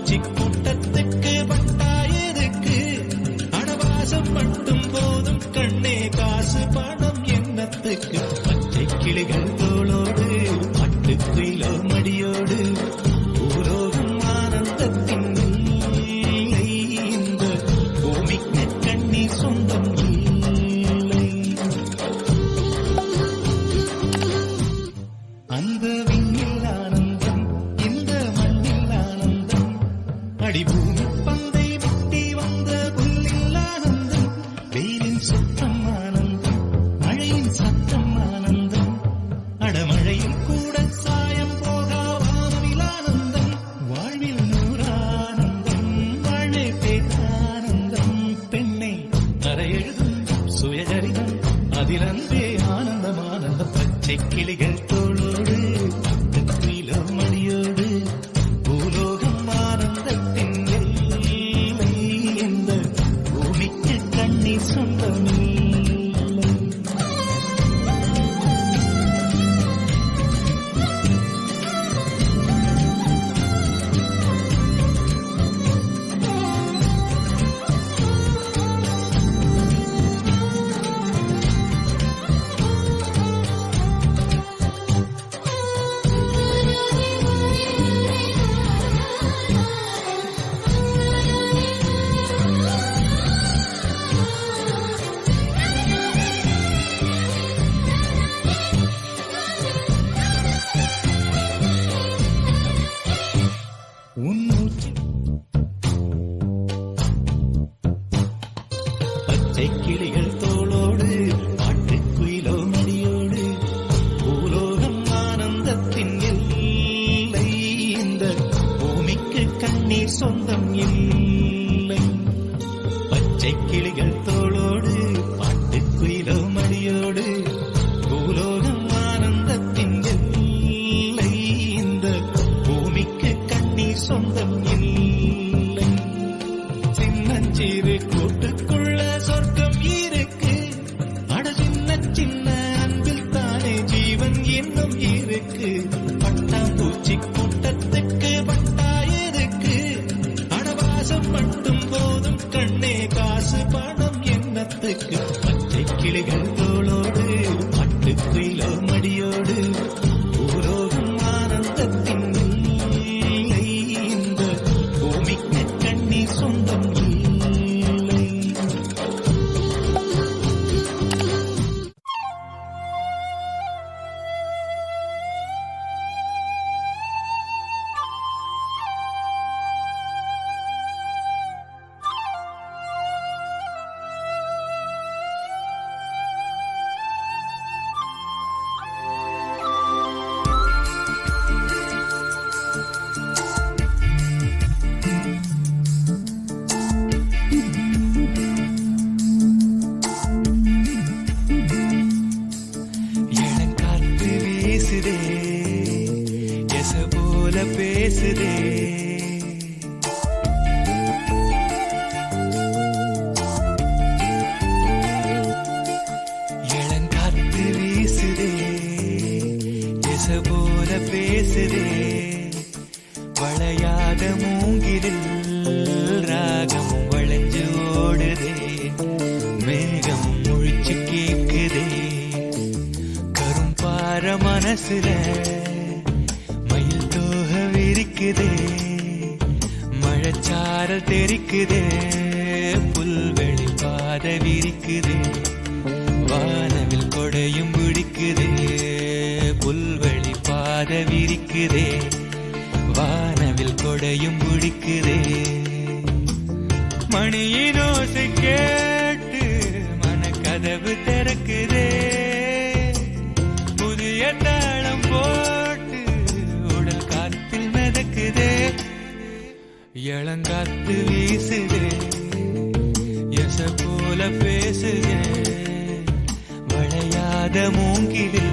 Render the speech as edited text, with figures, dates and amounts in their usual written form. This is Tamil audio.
பூச்சி கூட்டத்துக்கு பட்டாயதுக்கு அடவாசம் மட்டும் போதும் கண்ணே காசு பணம் எண்ணத்துக்கு பச்சை கிளிகள் தோளோடு பட்டுக்குயிலோ மடியோடு பூலோகம் ஆனந்தத்தின் இல்லை இந்த பூமிக்கு கண்ணீர் சொந்தம் இல்லை அந்த விண்ணில் ஆனந்தம் இந்த மண்ணில் ஆனந்தம் அடிபூமி பந்தை விட்டி வந்த புல்லில் ஆனந்தம் வெயிலின் சுத்தம் ஆனந்தம் மழையின் சத்தம் ஆனந்தம் அடமழையில் கூட சாயம் போகா வானவில் ஆனந்தம் வாழ்வில் நூறானந்தம் வாழே பேரானந்தம் பெண்ணை அறையெழுதும் சுயசரிதம் அதில் அன்பே ஆனந்தம் ஆனந்தம் பச்சை கிளிகள் தோளோடு பட்டுக்குயிலோ மடியோடு பூலோகம் ஆனந்தத்தின் எல்லை இந்த பூமிக்கு கண்ணீர் சொந்தமில்லை பச்சை கிளிகள் தோளோடு பாட்டுக்குயிலோ மடியோடு பூலோகம் ஆனந்தத்தின் எல்லை இந்த பூமிக்கு கண்ணீர் சொந்தம் இல்லை பச்சை கிளிகள் தோளோடு பாட்டுக்குயிலோ மடியோடு பூலோகம் ஆனந்தத்தின் எல்லை இந்த பூமிக்கு கண்ணீர் சொந்தம் இல்லை சின்னஞ்சிறு கூட்டுக்குள்ள சொர்க்கம் இருக்கு அட சின்ன சின்ன அன்பில் தானே ஜீவன் இன்னும் இருக்கு பட்டாம்பூச்சி கூட்டத்துக்கு பட்டாயதுக்கு அடவாசம் மட்டும் போதும் கண்ணே காசு பணம் எண்ணத்துக்கு பச்சை கிளிகள் தோளோடு பட்டுக்குயிலோ மடியோடு பூலோகம் ஆனந்தத்தின் இல்லை இந்த பூமிக்கு கண்ணீர் சொந்தம் இல்லை இளங்காற்று வீசுதே எச போல பேசுதே இளங்காற்று வீசுதே எச போல பேசுதே வளையாத மூங்கிலில் ராகம் வளைஞ்சு ஓடுதே மேகம் முழிச்சு கேக்குதே கரும்பார மனசுல மயில் தோக விரிக்குதே மழைச்சாரல் தெரிக்குதே புல்வெளி பாத விரிக்குதே வானவில் கொடையும் பிடிக்குதே புல்வெளி பாத விரிக்குதே வானவில் கொடையும் பிடிக்குதே மணியின் ஓசை கேட்டு மனக்கதவு திறக்குதே புதிய தாளம் போட்டு உடல் காத்தில் மிதக்குதே இளங்காத்து வீசுதே எச போல பேசுதே வளையாத மூங்கிலில்